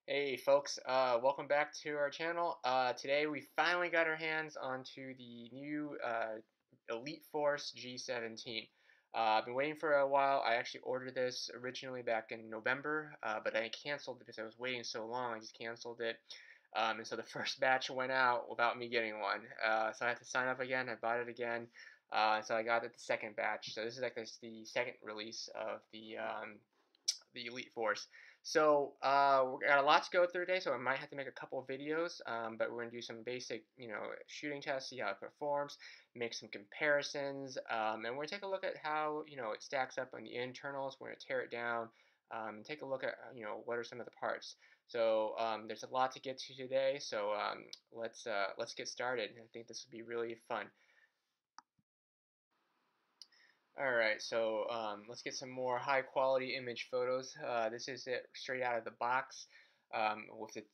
Hey folks, welcome back to our channel. Today we finally got our hands onto the new Elite Force G17. I've been waiting for a while. I actually ordered this originally back in November, but I canceled it because I was waiting so long. I just canceled it. And so the first batch went out without me getting one. So I had to sign up again. I bought it again. So I got it the second batch. So this is like the second release of the Elite Force. So we got a lot to go through today, so I might have to make a couple of videos, but we're gonna do some basic, shooting tests, see how it performs, make some comparisons, and we're gonna take a look at how it stacks up on the internals. We're gonna tear it down, and take a look at what are some of the parts. So there's a lot to get to today, so let's get started. I think this will be really fun. Alright, so let's get some more high quality image photos. This is it straight out of the box, with the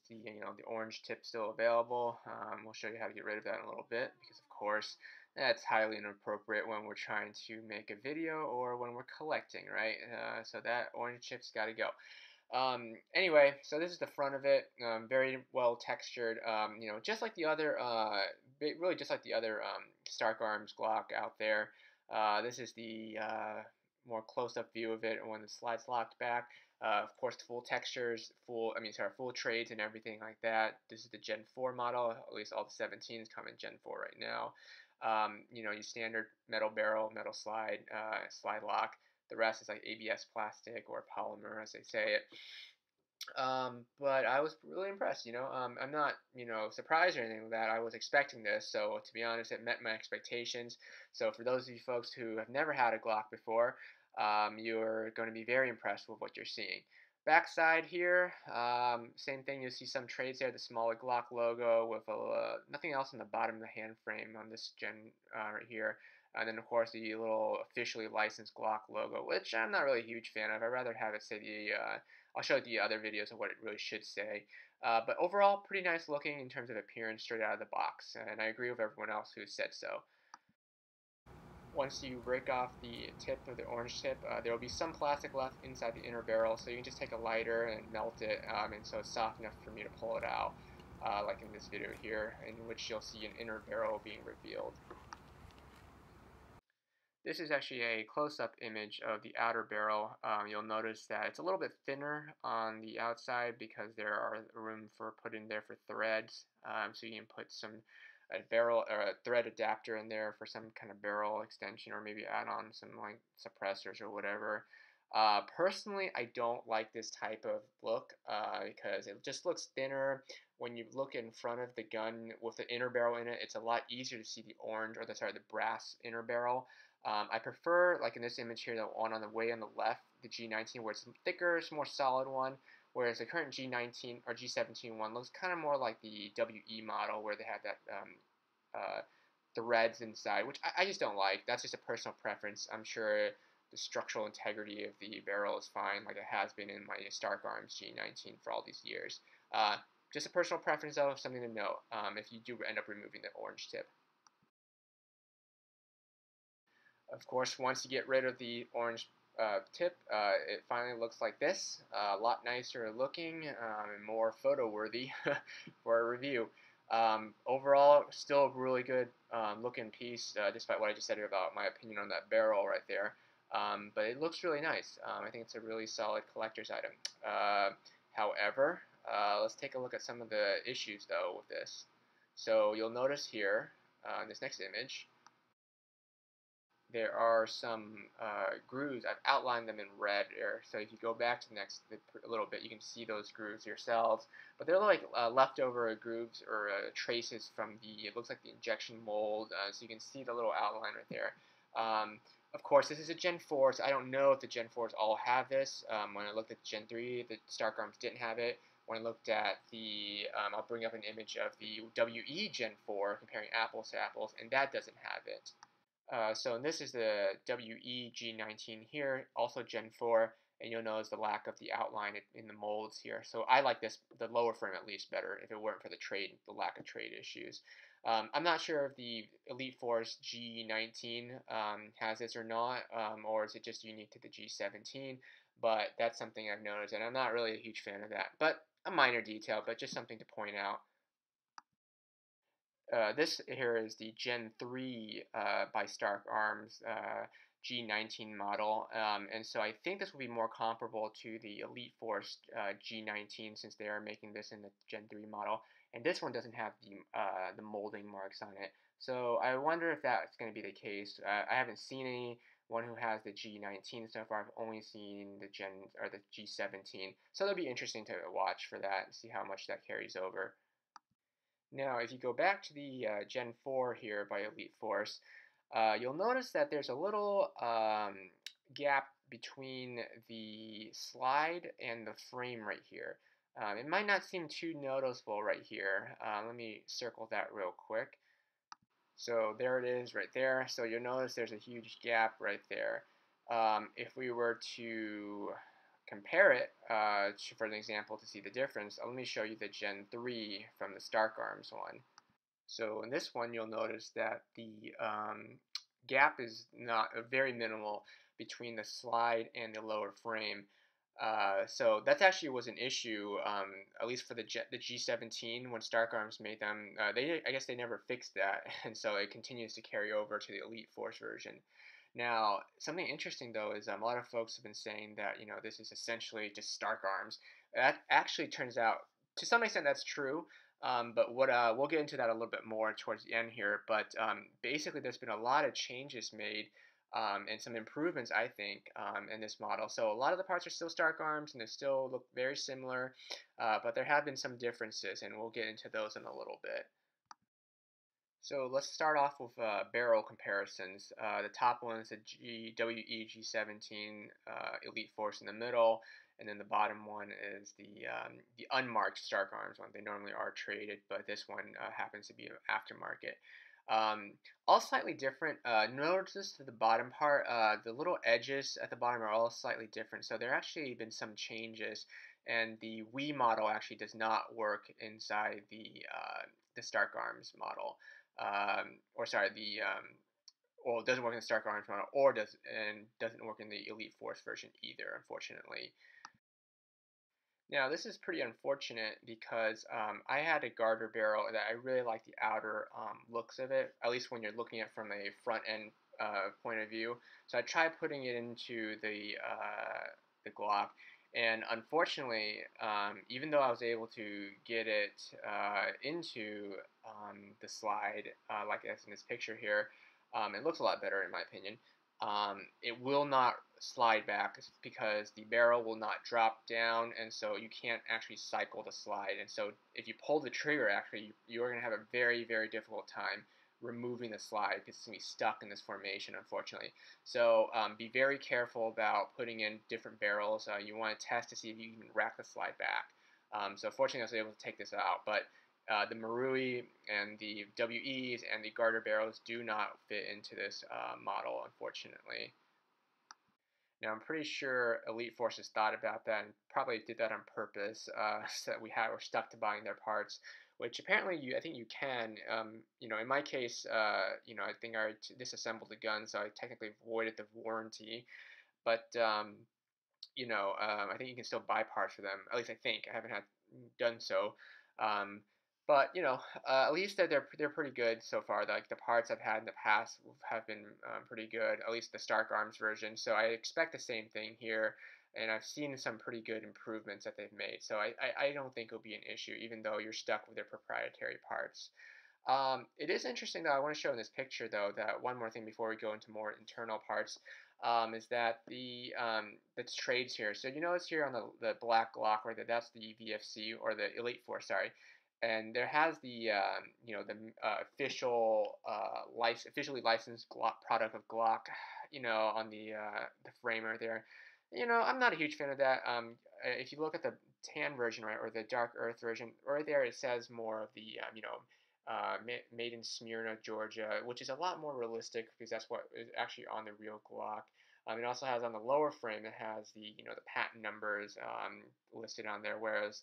orange tip still available. We'll show you how to get rid of that in a little bit because of course that's highly inappropriate when we're trying to make a video or when we're collecting, right? So that orange chip's got to go. Anyway, so this is the front of it, very well textured, just like the other, really just like the other Stark Arms Glock out there. This is the more close-up view of it when the slide's locked back. Of course, full textures, full trades and everything like that. This is the Gen 4 model. At least all the 17s come in Gen 4 right now. Your standard metal barrel, metal slide, slide lock. The rest is like ABS plastic or polymer, as they say it. But I was really impressed. I'm not surprised or anything like that. I was expecting this, so to be honest, it met my expectations. So for those of you folks who have never had a Glock before, you're going to be very impressed with what you're seeing. Backside here, same thing. You'll see some trades there, the smaller Glock logo with nothing else on the bottom of the hand frame on this gen right here. And then, of course, the little officially licensed Glock logo, which I'm not really a huge fan of. I'd rather have it say I'll show the other videos of what it really should say. But overall, pretty nice looking in terms of appearance straight out of the box. And I agree with everyone else who said so. Once you break off the tip of the orange tip, there will be some plastic left inside the inner barrel, so you can just take a lighter and melt it, and so it's soft enough for me to pull it out, like in this video here, in which you'll see an inner barrel being revealed. This is actually a close-up image of the outer barrel. You'll notice that it's a little bit thinner on the outside because there are room for put in there for threads. So you can put a barrel or a thread adapter in there for some kind of barrel extension, or maybe add on some like suppressors or whatever. Personally, I don't like this type of look because it just looks thinner. When you look in front of the gun with the inner barrel in it, it's a lot easier to see the orange or the brass inner barrel. I prefer, like in this image here, the one on the way on the left, the G19, where it's thicker, it's a more solid one, whereas the current G19 or G17 one looks kind of more like the WE model, where they have that threads inside, which I just don't like. That's just a personal preference. I'm sure the structural integrity of the barrel is fine, like it has been in my Stark Arms G19 for all these years. Just a personal preference, though, something to note if you do end up removing the orange tip. Of course, once you get rid of the orange tip, it finally looks like this. A lot nicer looking and more photo worthy for a review. Overall, still a really good looking piece, despite what I just said about my opinion on that barrel right there. But it looks really nice. I think it's a really solid collector's item. However, let's take a look at some of the issues, though, with this. So you'll notice here, in this next image, there are some grooves. I've outlined them in red here. So if you go back to a little bit, you can see those grooves yourselves. But they're like leftover grooves or traces from it looks like the injection mold. So you can see the little outline right there. Of course, this is a Gen 4, so I don't know if the Gen 4s all have this. When I looked at Gen 3, the Stark Arms didn't have it. When I looked at I'll bring up an image of the WE Gen 4, comparing apples to apples, and that doesn't have it. So this is the WE G19 here, also Gen 4, and you'll notice the lack of the outline in the molds here. So I like the lower frame at least better if it weren't for the lack of trade issues. I'm not sure if the Elite Force G19 has this or not, or is it just unique to the G17, but that's something I've noticed, and I'm not really a huge fan of that. But a minor detail, but just something to point out. This here is the Gen 3 by Stark Arms G19 model, and so I think this will be more comparable to the Elite Force G19 since they are making this in the Gen 3 model, and this one doesn't have the molding marks on it. So I wonder if that's going to be the case. I haven't seen anyone who has the G19 so far. I've only seen the the G17, so it'll be interesting to watch for that and see how much that carries over. Now, if you go back to the Gen 4 here by Elite Force, you'll notice that there's a little gap between the slide and the frame right here. It might not seem too noticeable right here. Let me circle that real quick. So there it is right there. So you'll notice there's a huge gap right there. If we were to compare it, for an example, to see the difference, let me show you the Gen 3 from the Stark Arms one. So in this one, you'll notice that the gap is not very minimal between the slide and the lower frame. So that actually was an issue, at least for the G17 when Stark Arms made them. I guess they never fixed that, and so it continues to carry over to the Elite Force version. Now, something interesting though is a lot of folks have been saying that this is essentially just Stark Arms. That actually turns out to some extent that's true. But what we'll get into that a little bit more towards the end here. But basically, there's been a lot of changes made and some improvements, I think, in this model. So a lot of the parts are still Stark Arms, and they still look very similar, but there have been some differences, and we'll get into those in a little bit. So let's start off with barrel comparisons. The top one is the WE G17 Elite Force in the middle, and then the bottom one is the unmarked Stark Arms one. They normally are traded, but this one happens to be aftermarket. All slightly different. Notice to the bottom part, the little edges at the bottom are all slightly different. So there actually been some changes, and the Wii model actually does not work inside the Stark Arms model. Or sorry, well, it doesn't work in the Stark Arms model, or doesn't work in the Elite Force version either, unfortunately. Now, this is pretty unfortunate because I had a garter barrel that I really like the outer looks of it, at least when you're looking at it from a front end point of view. So I tried putting it into the Glock, and unfortunately, even though I was able to get it into the slide, like as in this picture here, it looks a lot better in my opinion. It will not slide back because the barrel will not drop down, and so you can't actually cycle the slide. And so if you pull the trigger, actually, you're going to have a very, very difficult time removing the slide because it's going to be stuck in this formation, unfortunately. So be very careful about putting in different barrels. You want to test to see if you can rack the slide back. So fortunately, I was able to take this out, but the Marui and the WEs and the garter barrels do not fit into this model, unfortunately. Now, I'm pretty sure Elite Force has thought about that and probably did that on purpose, so that we're stuck to buying their parts, which apparently I think you can. In my case, I think I disassembled the gun, so I technically voided the warranty. But I think you can still buy parts for them. At least I think I haven't had done so. Um, but at least they're pretty good so far. Like the parts I've had in the past have been pretty good. At least the Stark Arms version. So I expect the same thing here. And I've seen some pretty good improvements that they've made. So I don't think it'll be an issue, even though you're stuck with their proprietary parts. It is interesting, though. I want to show in this picture, though, that one more thing before we go into more internal parts, is that the trades here. So you notice here on the black Glock, right, that's the VFC or the Elite Force, sorry, and there has the officially licensed Glock product of Glock, on the framer there. I'm not a huge fan of that. If you look at the tan version, right, or the dark earth version, right there, it says more of the made in Smyrna, Georgia, which is a lot more realistic because that's what is actually on the real Glock. It also has on the lower frame, it has the patent numbers listed on there, whereas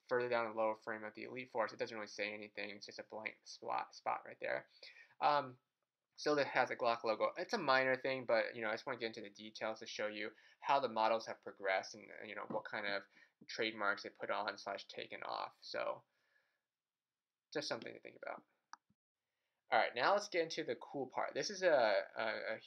further down the lower frame of the Elite Force, it doesn't really say anything. It's just a blank spot right there. Still, it has a Glock logo. It's a minor thing, but I just want to get into the details to show you how the models have progressed and what kind of trademarks they put on slash taken off. So just something to think about. All right, now let's get into the cool part. This is a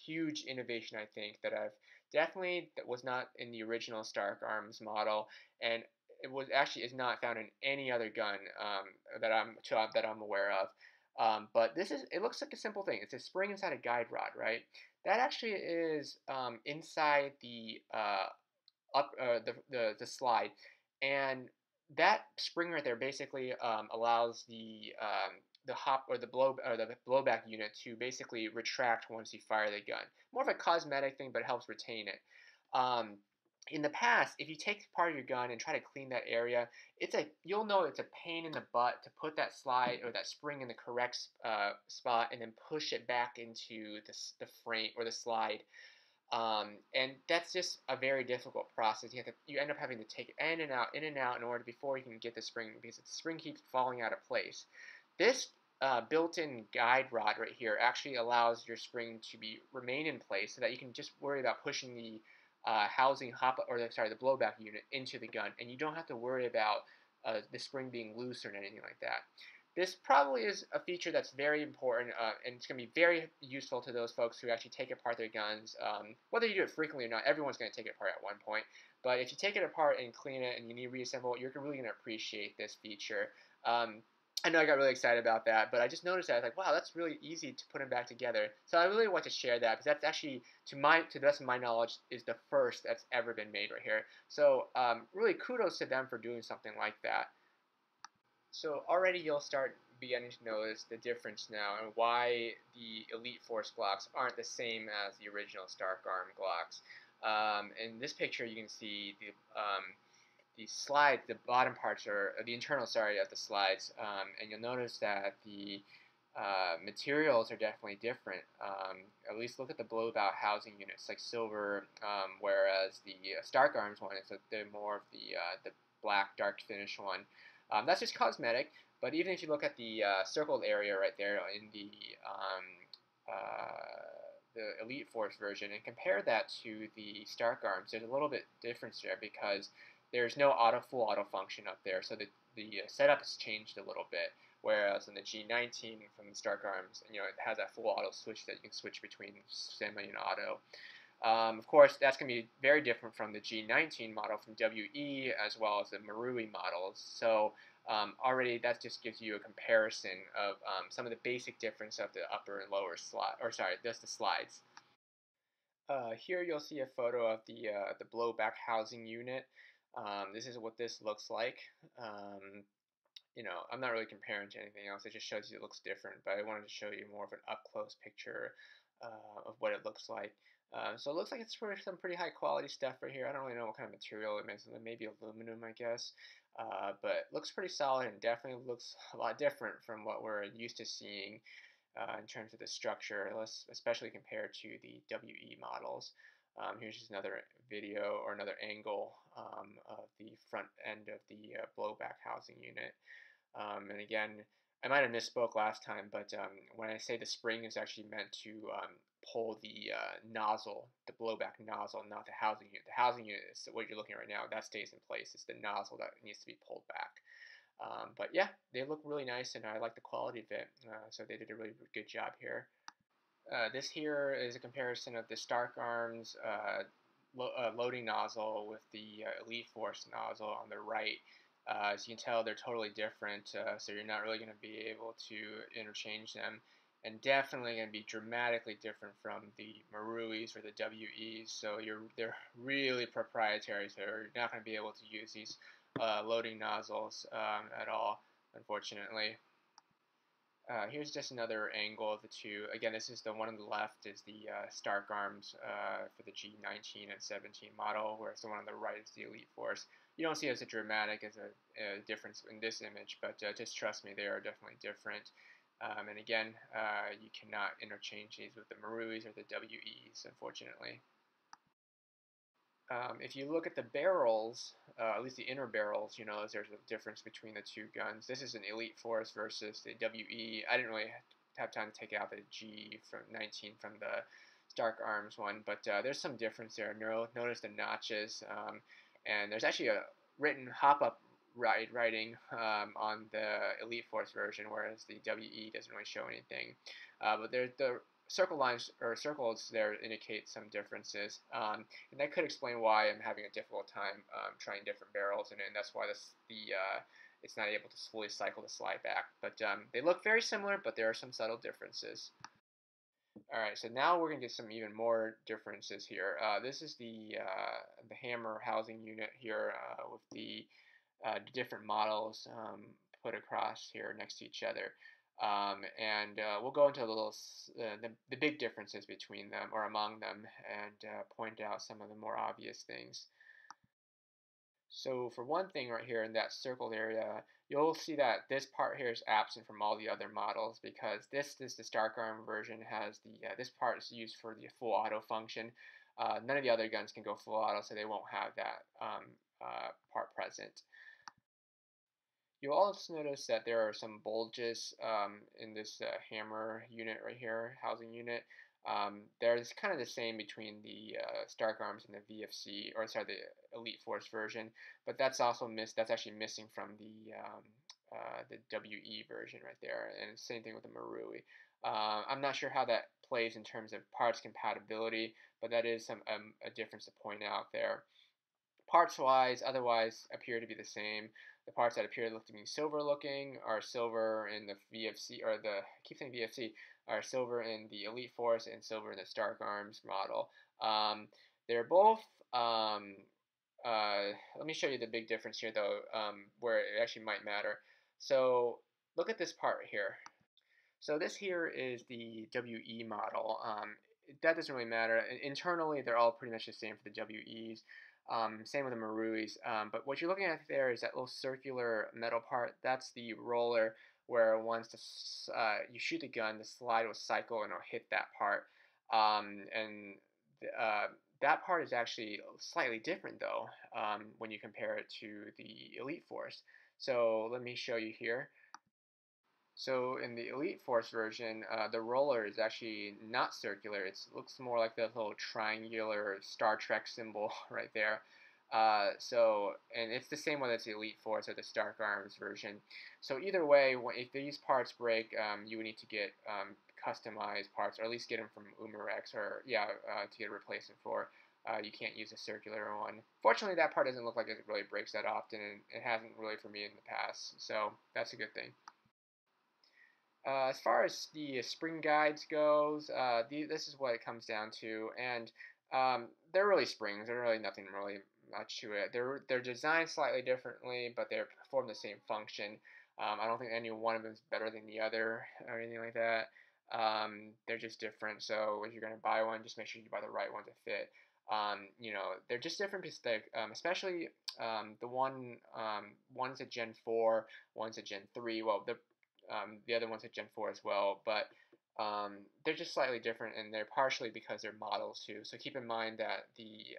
huge innovation, I think, that I've definitely that was not in the original Stark Arms model, and it was actually is not found in any other gun that I'm aware of. But it looks like a simple thing. It's a spring inside a guide rod, right? That actually is inside the the slide, and that spring right there basically allows the hop or the blowback unit to basically retract once you fire the gun. More of a cosmetic thing, but it helps retain it. In the past, if you take part of your gun and try to clean that area, you'll know it's a pain in the butt to put that slide or that spring in the correct spot and then push it back into the frame or the slide. And that's just a very difficult process. You end up having to take it in and out in order before you can get the spring because the spring keeps falling out of place. This built-in guide rod right here actually allows your spring to remain in place so that you can just worry about pushing the the blowback unit into the gun, and you don't have to worry about the spring being loose or anything like that. This probably is a feature that's very important, and it's going to be very useful to those folks who actually take apart their guns. Whether you do it frequently or not, everyone's going to take it apart at one point. But if you take it apart and clean it and you need to reassemble it, you're really going to appreciate this feature. I know I got really excited about that, but I just noticed that I was like, wow, that's really easy to put them back together. So I really want to share that because that's actually, to the best of my knowledge, is the first that's ever been made right here. So really kudos to them for doing something like that. So already you'll start beginning to notice the difference now and why the Elite Force Glocks aren't the same as the original Stark Arm Glocks. In this picture, you can see the slides, the bottom parts are the internal, sorry, of the slides, and you'll notice that the materials are definitely different. At least look at the blowback housing units, like silver, whereas the Stark Arms one is more of the black dark finish one. That's just cosmetic, but even if you look at the circled area right there in the Elite Force version and compare that to the Stark Arms, there's a little bit difference there because there's no full auto function up there, so the setup has changed a little bit. Whereas in the G19 from the Stark Arms, it has that full auto switch that you can switch between semi and auto. Of course, that's going to be very different from the G19 model from WE as well as the Marui models. So already that just gives you a comparison of some of the basic difference of the upper and lower slide, or sorry, just the slides. Here you'll see a photo of the blowback housing unit. This is what this looks like. I'm not really comparing to anything else. It just shows you it looks different, but I wanted to show you more of an up-close picture of what it looks like. So it looks like it's for some pretty high quality stuff right here. I don't really know what kind of material it is. Maybe aluminum, I guess. But it looks pretty solid and definitely looks a lot different from what we're used to seeing in terms of the structure, especially compared to the WE models. Here's just another video or another angle of the front end of the blowback housing unit. And again, I might have misspoke last time, but when I say the spring is actually meant to pull the nozzle, the blowback nozzle, not the housing unit. The housing unit is what you're looking at right now. That stays in place. It's the nozzle that needs to be pulled back. But yeah, they look really nice, and I like the quality of it. So they did a really good job here. This here is a comparison of the Stark Arms loading nozzle with the Elite Force nozzle on the right. As you can tell, they're totally different, so you're not really going to be able to interchange them, and definitely going to be dramatically different from the Maruis or the WEs, so they're really proprietary, so you're not going to be able to use these loading nozzles at all, unfortunately. Here's just another angle of the two. Again, this is the one on the left is the Stark Arms for the G19 and 17 model, whereas the one on the right is the Elite Force. You don't see as a dramatic as a difference in this image, but just trust me, they are definitely different. And again, you cannot interchange these with the Maruis or the WEs, unfortunately. If you look at the barrels, at least the inner barrels, there's a difference between the two guns. This is an Elite Force versus the WE. I didn't really have time to take out the G from 19 from the Stark Arms one, but there's some difference there. Notice the notches, and there's actually a written hop-up writing on the Elite Force version, whereas the WE doesn't really show anything. But there's the circle lines or circles there indicate some differences, and that could explain why I'm having a difficult time trying different barrels, and that's why it's not able to fully cycle the slide back. But they look very similar, but there are some subtle differences. All right, so now we're gonna get some even more differences here. This is the hammer housing unit here with the different models put across here next to each other. And we'll go into the big differences between them or among them and point out some of the more obvious things. So for one thing right here in that circled area, you'll see that this part here is absent from all the other models because this is the Stark Arm version has this part is used for the full auto function. None of the other guns can go full auto, so they won't have that part present. You'll also notice that there are some bulges in this hammer unit right here, housing unit. There's kind of the same between the Stark Arms and the VFC, or sorry, the Elite Force version, but that's also that's actually missing from the WE version right there, and same thing with the Marui. I'm not sure how that plays in terms of parts compatibility, but that is a difference to point out there. Parts-wise, otherwise appear to be the same. The parts that appear to be silver-looking are silver in the VFC, or I keep saying VFC, are silver in the Elite Force and silver in the Stark Arms model. They're both, let me show you the big difference here though, where it actually might matter. So look at this part here. So this here is the WE model. That doesn't really matter. Internally, they're all pretty much the same for the WEs. Same with the Maruis. But what you're looking at there is that little circular metal part. That's the roller where once you shoot the gun, the slide will cycle and it'll hit that part. And that part is actually slightly different though when you compare it to the Elite Force. So let me show you here. So in the Elite Force version, the roller is actually not circular. It looks more like the little triangular Star Trek symbol right there. And it's the same whether it's the Elite Force or the Stark Arms version. So either way, if these parts break, you would need to get customized parts, or at least get them from Umarex, or to get a replacement for. You can't use a circular one. Fortunately, that part doesn't look like it really breaks that often, and it hasn't really for me in the past. So that's a good thing. As far as the spring guides goes, this is what it comes down to, and they're really springs. There's really nothing really much to it. They're designed slightly differently, but they perform the same function. I don't think any one of them is better than the other or anything like that. They're just different. So if you're gonna buy one, just make sure you buy the right one to fit. They're just different because especially the one's a Gen 4, one's a Gen 3. Well, the other one's a Gen 4 as well, but they're just slightly different, and they're partially because they're models too. So keep in mind that the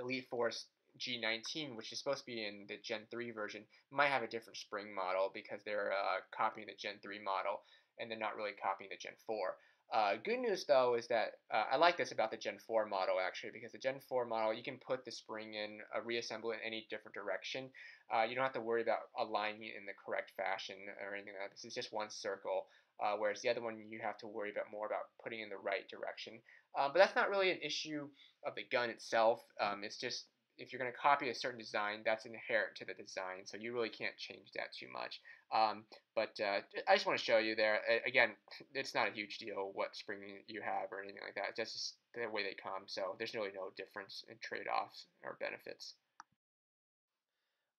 Elite Force G19, which is supposed to be in the Gen 3 version, might have a different spring model because they're copying the Gen 3 model, and they're not really copying the Gen 4. Good news though is that I like this about the Gen 4 model actually, because the Gen 4 model you can put the spring in, reassemble it in any different direction. You don't have to worry about aligning it in the correct fashion or anything like that. This is just one circle, whereas the other one you have to worry more about putting in the right direction. But that's not really an issue of the gun itself. It's just if you're going to copy a certain design, that's inherent to the design, so you really can't change that too much. But I just want to show you there. Again, it's not a huge deal what spring you have or anything like that. That's just the way they come, so there's really no difference in trade-offs or benefits.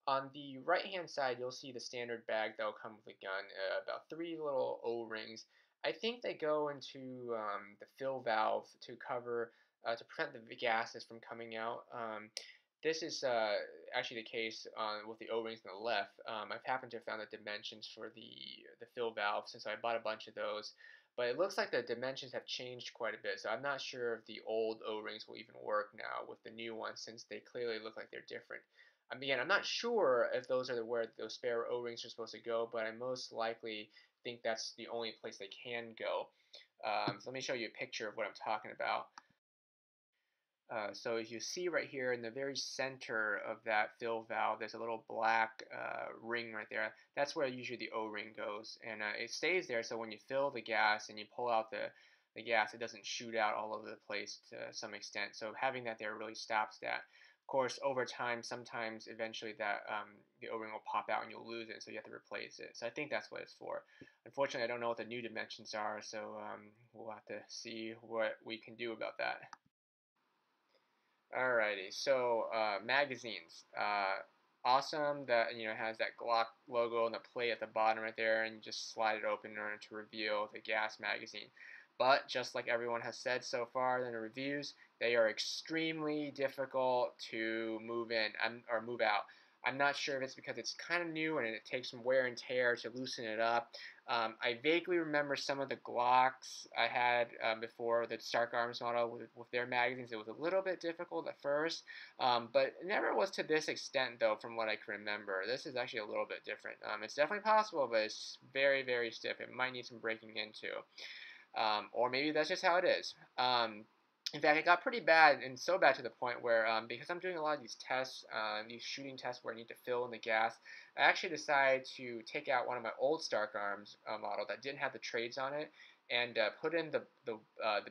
On the right-hand side, you'll see the standard bag that will come with the gun, about 3 little O-rings. I think they go into the fill valve to cover, to prevent the gases from coming out. This is actually the case with the O-rings on the left. I've happened to have found the dimensions for the fill valve since I bought a bunch of those. But it looks like the dimensions have changed quite a bit, so I'm not sure if the old O-rings will even work now with the new ones since they clearly look like they're different. Again, I'm not sure if those are where those spare O-rings are supposed to go, but I most likely think that's the only place they can go. So let me show you a picture of what I'm talking about. So as you see right here in the very center of that fill valve, there's a little black ring right there. That's where usually the O-ring goes, and it stays there so when you fill the gas and you pull out the gas, it doesn't shoot out all over the place to some extent. So having that there really stops that. Of course, over time, sometimes eventually that the O-ring will pop out and you'll lose it, so you have to replace it. So I think that's what it's for. Unfortunately, I don't know what the new dimensions are, so we'll have to see what we can do about that. Alrighty, so magazines. Awesome that it has that Glock logo and the plate at the bottom right there, and you just slide it open in order to reveal the gas magazine. But just like everyone has said so far in the reviews, they are extremely difficult to move in or move out. I'm not sure if it's because it's kind of new and it takes some wear and tear to loosen it up. I vaguely remember some of the Glocks I had before the Stark Arms model with their magazines. It was a little bit difficult at first, but it never was to this extent, though, from what I can remember. This is actually a little bit different. It's definitely possible, but it's very, very stiff. It might need some breaking into. Or maybe that's just how it is. In fact, it got pretty bad, and so bad to the point where, because I'm doing a lot of these tests, these shooting tests where I need to fill in the gas, I actually decided to take out one of my old Stark Arms model that didn't have the trades on it, and put in the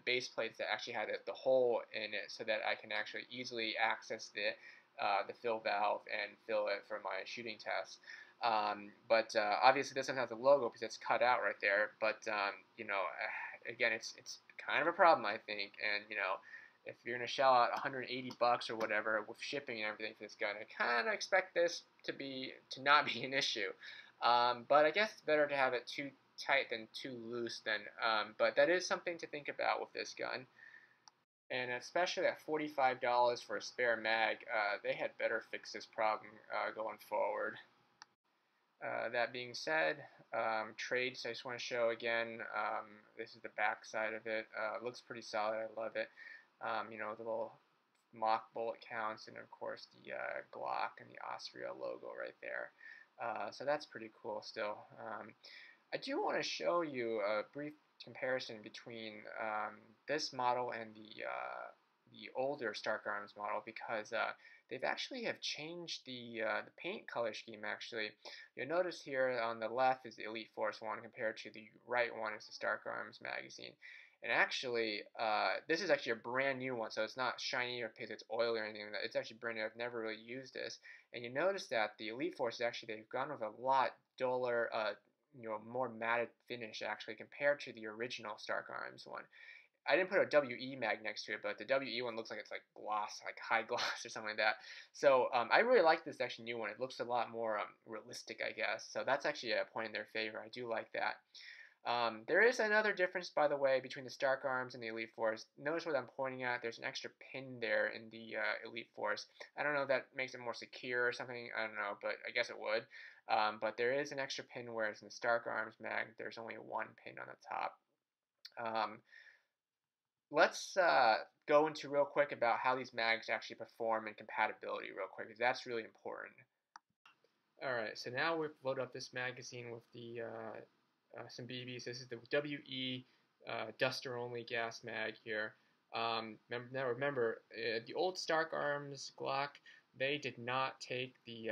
base plates that actually had the hole in it, so that I can actually easily access the fill valve and fill it for my shooting tests. But obviously this one has a logo because it's cut out right there. But again, it's kind of a problem, I think. And if you're gonna shell out 180 bucks or whatever with shipping and everything for this gun, I kind of expect this to not be an issue. But I guess it's better to have it too tight than too loose. But that is something to think about with this gun. And especially at $45 for a spare mag, they had better fix this problem going forward. That being said, trades I just want to show again. This is the back side of it. Looks pretty solid. I love it. The little mock bullet counts, and of course the Glock and the Austria logo right there. So that's pretty cool still. I do want to show you a brief comparison between this model and the older Stark Arms model, because they've actually have changed the paint color scheme. Actually, you'll notice here on the left is the Elite Force one compared to the right one is the Stark Arms magazine. And actually, this is actually a brand new one, so it's not shiny or because it's oily or anything. It's actually brand new. I've never really used this. And you notice that the Elite Force they've gone with a lot duller, more matted finish actually compared to the original Stark Arms one. I didn't put a WE mag next to it, but the WE one looks like it's like gloss, like high gloss or something like that. So I really like this actually new one. It looks a lot more realistic, I guess. So that's actually a point in their favor. I do like that. There is another difference, by the way, between the Stark Arms and the Elite Force. Notice what I'm pointing at. There's an extra pin there in the Elite Force. I don't know if that makes it more secure or something. I don't know, but I guess it would. But there is an extra pin, whereas in the Stark Arms mag, there's only one pin on the top. Let's go into real quick about how these mags actually perform and compatibility real quick, because that's really important. Alright, so now we've loaded up this magazine with the some BBs. This is the WE duster only gas mag here. Remember, the old Stark Arms Glock, they did not take the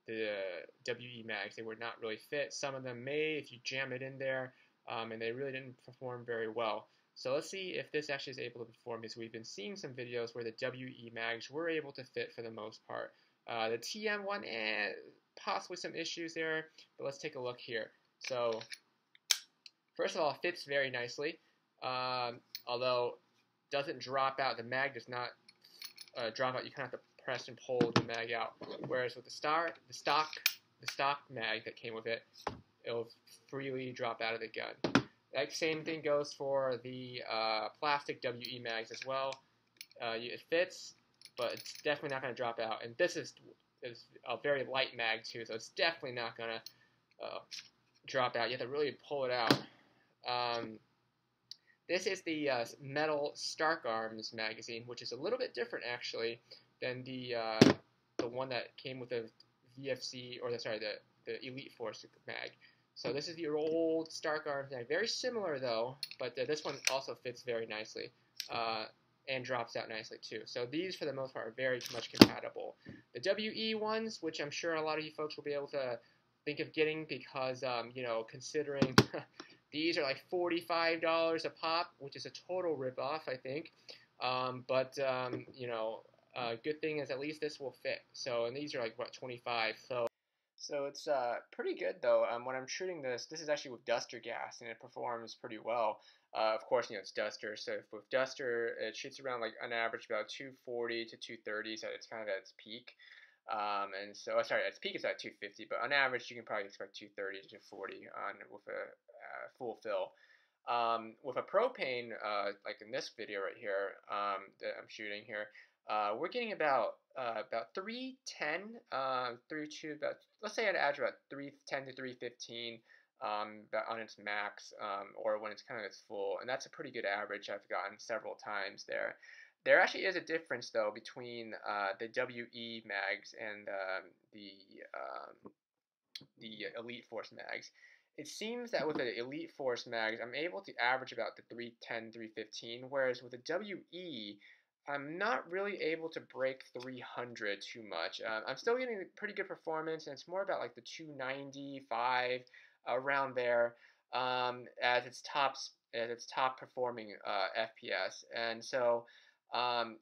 WE mags. They would not really fit. Some of them may if you jam it in there, and they really didn't perform very well. So let's see if this actually is able to perform, because we've been seeing some videos where the WE mags were able to fit for the most part. The TM one, possibly some issues there, but let's take a look here. So first of all, it fits very nicely, although doesn't drop out. The mag does not drop out. You kind of have to press and pull the mag out. Whereas with the stock mag that came with it, it'll freely drop out of the gun. That same thing goes for the plastic WE mags as well. It fits, but it's definitely not going to drop out. And this is a very light mag too, so it's definitely not going to drop out. You have to really pull it out. This is the metal Stark Arms magazine, which is a little bit different actually than the one that came with the VFC, or the Elite Force mag. So this is your old Stark Arms mag. Very similar though, but this one also fits very nicely and drops out nicely too. So these for the most part are very much compatible. The WE ones, which I'm sure a lot of you folks will be able to think of getting because, you know, considering these are like $45 a pop, which is a total ripoff, I think. You know, good thing is at least this will fit. So, and these are like, what, 25. So it's pretty good though. When I'm shooting this is actually with Duster gas, and it performs pretty well. Of course, you know, it's Duster, so with Duster, it shoots around like on average about 240 to 230, so it's kind of at its peak. And so, oh, sorry, its peak is at 250, but on average, you can probably expect 230 to 240 on with a full fill. With a propane, like in this video right here that I'm shooting here, we're getting about 310 through to about, let's say on average about 310 to 315 on its max, or when it's kind of its full, and that's a pretty good average I've gotten several times there. There actually is a difference though between the WE mags and the Elite Force mags. It seems that with the Elite Force mags, I'm able to average about the 310, 315, whereas with the WE, I'm not really able to break 300 too much. I'm still getting pretty good performance, and it's more about like the 295 around there as its top performing FPS. And so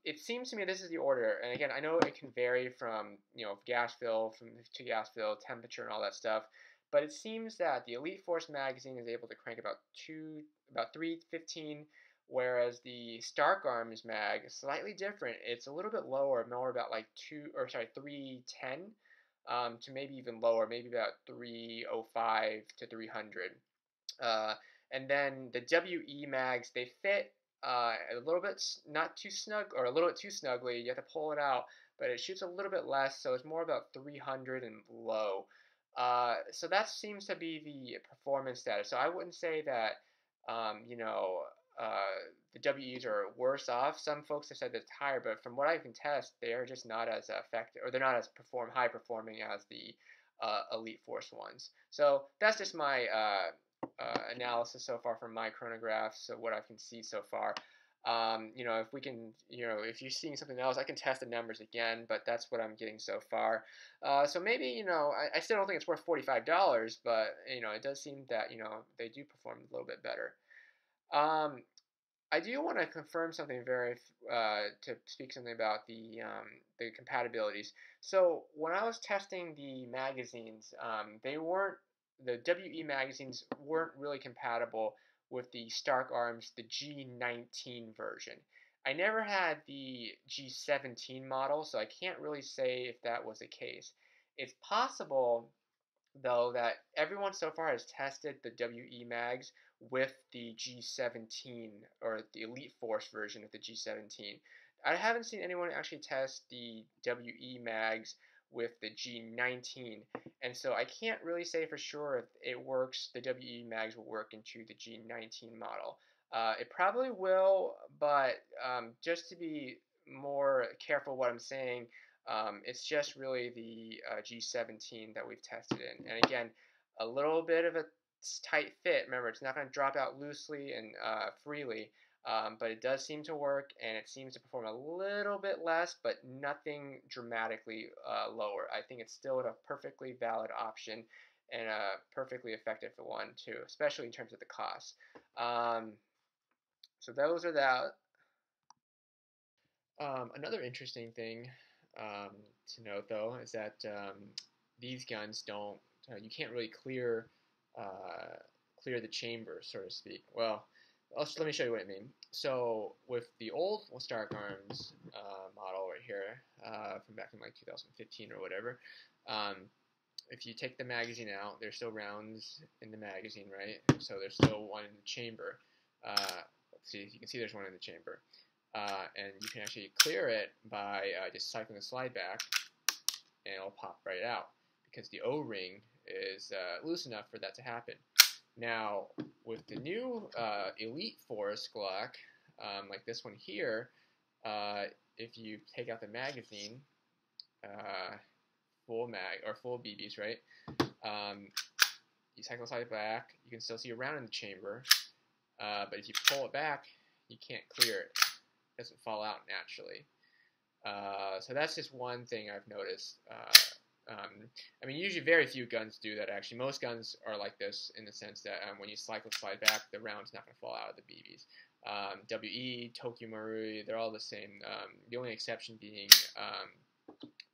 it seems to me this is the order. And again, I know it can vary from, you know, gas fill to gas fill, temperature, and all that stuff. But it seems that the Elite Force magazine is able to crank about 315, whereas the Stark Arms mag is slightly different. It's a little bit lower, more about like 310 to maybe even lower, maybe about 305 to 300. And then the WE mags, they fit a little bit not too snug, or a little bit too snugly. You have to pull it out, but it shoots a little bit less, so it's more about 300 and low. So that seems to be the performance status. So I wouldn't say that, you know, the WEs are worse off. Some folks have said that it's higher, but from what I can test, they are just not as effective, or they're not as high performing as the Elite Force ones. So that's just my analysis so far from my chronographs, so what I can see so far. You know, if we can, you know, if you're seeing something else, I can test the numbers again, but that's what I'm getting so far. So maybe, you know, I still don't think it's worth $45, but, you know, it does seem that, you know, they do perform a little bit better. I do want to confirm something to speak something about the compatibilities. So when I was testing the magazines, the WE magazines weren't really compatible with the Stark Arms, the G19 version. I never had the G17 model, so I can't really say if that was the case. It's possible, though, that everyone so far has tested the WE mags with the G17, or the Elite Force version of the G17. I haven't seen anyone actually test the WE mags with the G19, and so I can't really say for sure if it works, the WE mags will work into the G19 model. It probably will, but just to be more careful what I'm saying, it's just really the G17 that we've tested in. And again, a little bit of a tight fit. Remember, it's not going to drop out loosely and freely, but it does seem to work, and it seems to perform a little bit less, but nothing dramatically lower. I think it's still a perfectly valid option and a perfectly effective one too, especially in terms of the cost. So those are that. Another interesting thing to note, though, is that these guns don't. You can't really clear the chamber, so to speak. Well, let me show you what I mean. So with the old Stark Arms model right here, from back in like 2015 or whatever, if you take the magazine out, there's still rounds in the magazine, right? So there's still one in the chamber. Let's see, you can see there's one in the chamber. And you can actually clear it by just cycling the slide back, and it'll pop right out because the O-ring is loose enough for that to happen. Now, with the new Elite Force Glock, like this one here, if you take out the magazine, full BBs, right? you cycle slide back, you can still see a round in the chamber, but if you pull it back, you can't clear it. It doesn't fall out naturally. So that's just one thing I've noticed. I mean, usually very few guns do that, actually. Most guns are like this in the sense that when you cycle slide back, the round's not going to fall out of the BBs. WE, Tokyo Marui, they're all the same. The only exception being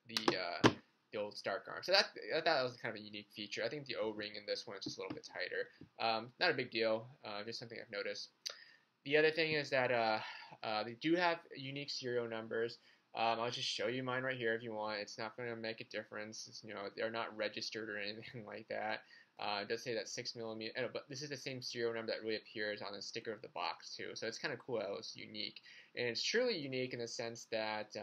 the old Stark arm. So that was kind of a unique feature. I think the O-ring in this one is just a little bit tighter. Not a big deal, just something I've noticed. The other thing is that they do have unique serial numbers. I'll just show you mine right here if you want. It's not going to make a difference. It's, they're not registered or anything like that. It does say that 6mm, but this is the same serial number that really appears on the sticker of the box too. So it's kind of cool how it's unique. And it's truly unique in the sense that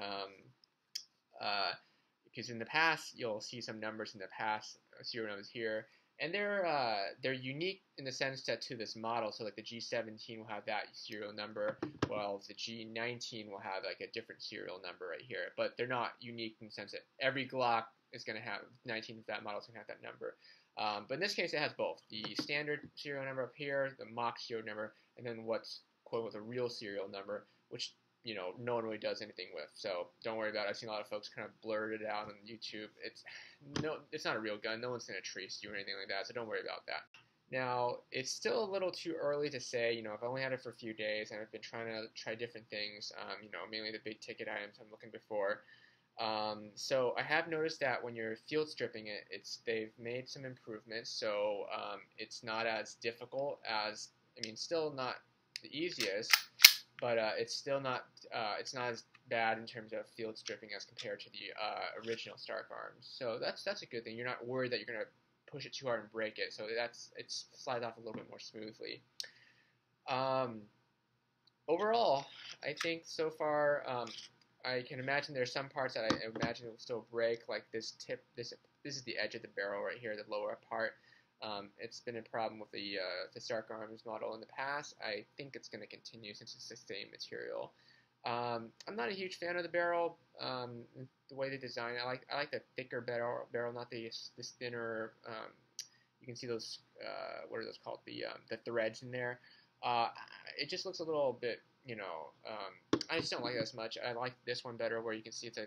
because in the past, you'll see some numbers in the past, serial numbers here, and they're unique in the sense that to this model. So like the G17 will have that serial number, while the G19 will have like a different serial number right here. But they're not unique in the sense that every Glock is going to have 19 of that model is going to have that number. But in this case, it has both the standard serial number up here, the mock serial number, and then what's quote unquote a real serial number, which no one really does anything with. So don't worry about it. I've seen a lot of folks kind of blurt it out on YouTube. It's not a real gun. No one's going to trace you or anything like that. So don't worry about that. Now, it's still a little too early to say. I've only had it for a few days, and I've been trying to try different things. Mainly the big ticket items I'm looking for. So I have noticed that when you're field stripping it, they've made some improvements. So it's not as difficult as, still not the easiest, but it's still not it's not as bad in terms of field stripping as compared to the original Stark arms. So that's a good thing. You're not worried that you're gonna push it too hard and break it. So it slides off a little bit more smoothly. Overall, I think so far I can imagine there's some parts that I imagine will still break, like this tip. This is the edge of the barrel right here, the lower part. It's been a problem with the Stark Arms model in the past. I think it's going to continue since it's the same material. I'm not a huge fan of the barrel, the way they design it. I like the thicker barrel, not this thinner. You can see those. What are those called? The threads in there. It just looks a little bit. I just don't like it as much. I like this one better, where you can see it's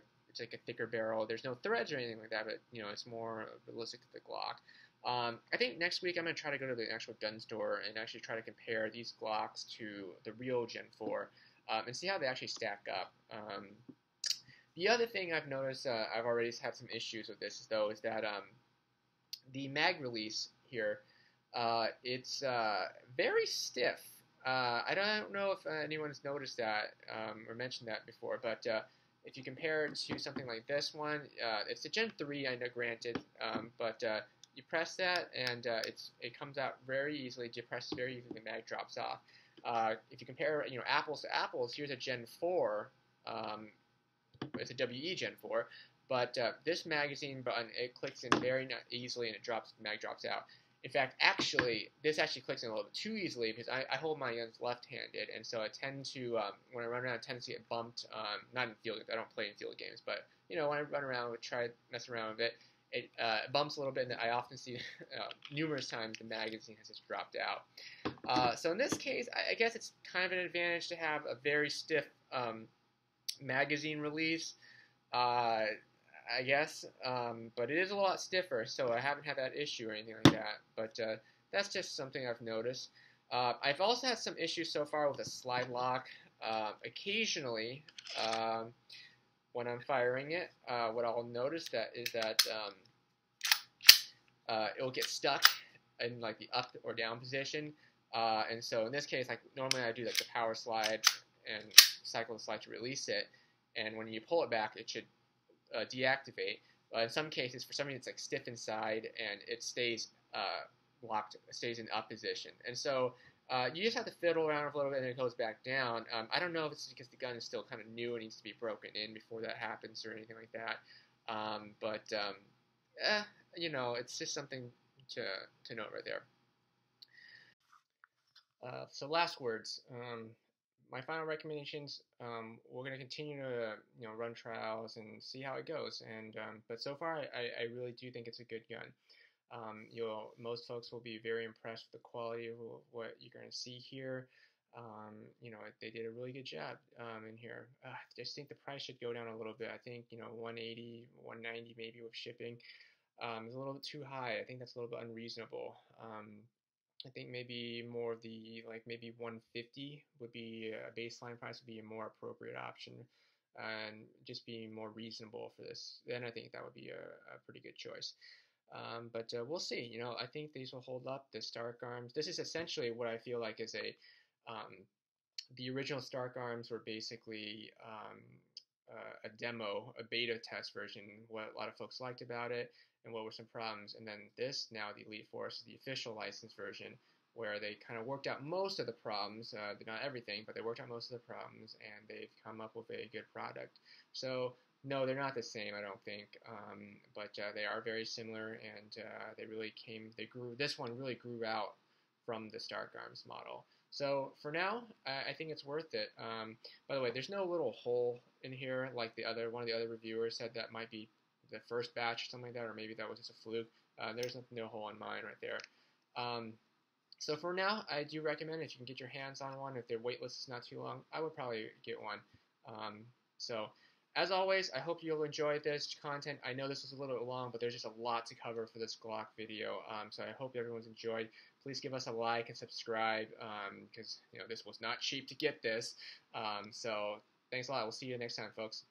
like a thicker barrel. There's no threads or anything like that, but it's more realistic to the Glock. I think next week I'm going to try to go to the actual gun store and actually try to compare these Glocks to the real Gen 4 and see how they actually stack up. The other thing I've noticed, I've already had some issues with this, though, is that the mag release here, it's very stiff. I don't know if anyone's noticed that or mentioned that before, but if you compare it to something like this one, it's a Gen 3, I know, granted, but you press that and it comes out very easily. You press very easily, the mag drops off. If you compare, apples to apples, here's a Gen 4. It's a WE Gen 4, but this magazine button, it clicks in very easily and the mag drops out. In fact, this actually clicks in a little bit too easily because I hold my guns left-handed, and so I tend to, when I run around, I tend to get bumped. Not in field games. I don't play in field games, but when I run around, try mess around with it, it bumps a little bit, and I often see numerous times the magazine has just dropped out. So in this case, I guess it's kind of an advantage to have a very stiff magazine release. I guess, but it is a lot stiffer, so I haven't had that issue or anything like that, but that's just something I've noticed. I've also had some issues so far with the slide lock. Occasionally, when I'm firing it, what I'll notice is that it'll get stuck in like the up or down position, and so in this case, like normally I do like the power slide and cycle the slide to release it, and when you pull it back, it should deactivate. In some cases, for some reason, it's like stiff inside and it stays locked, stays in up position. And so you just have to fiddle around a little bit and it goes back down. I don't know if it's because the gun is still kind of new and needs to be broken in before that happens or anything like that. It's just something to note right there. So last words. My final recommendations, we're going to continue to run trials and see how it goes. And but so far, I really do think it's a good gun. Most folks will be very impressed with the quality of what you're going to see here. They did a really good job in here. I just think the price should go down a little bit. I think 180, 190 maybe with shipping is a little bit too high. I think that's a little bit unreasonable. I think maybe more of the like maybe 150 would be a baseline price would be a more appropriate option, and just being more reasonable for this. Then I think that would be a pretty good choice. But we'll see. I think these will hold up. The Stark Arms. This is essentially what I feel like is the original Stark Arms were basically a demo, a beta test version, what a lot of folks liked about it, and what were some problems. And then this, now the Elite Force, is the official licensed version, where they kind of worked out most of the problems, not everything, but they worked out most of the problems, and they've come up with a good product. So no, they're not the same, I don't think, but they are very similar, and they grew. This one really grew out from the Stark Arms model. So for now, I think it's worth it. By the way, there's no little hole in here like one of the other reviewers said that might be the first batch or something like that, or maybe that was just a fluke. There's no hole in mine right there. So for now, I do recommend if you can get your hands on one, if their wait list is not too long, I would probably get one. So as always, I hope you'll enjoy this content. I know this is a little bit long, but there's just a lot to cover for this Glock video. So I hope everyone's enjoyed. Please give us a like and subscribe, because this was not cheap to get this. So thanks a lot. We'll see you next time, folks.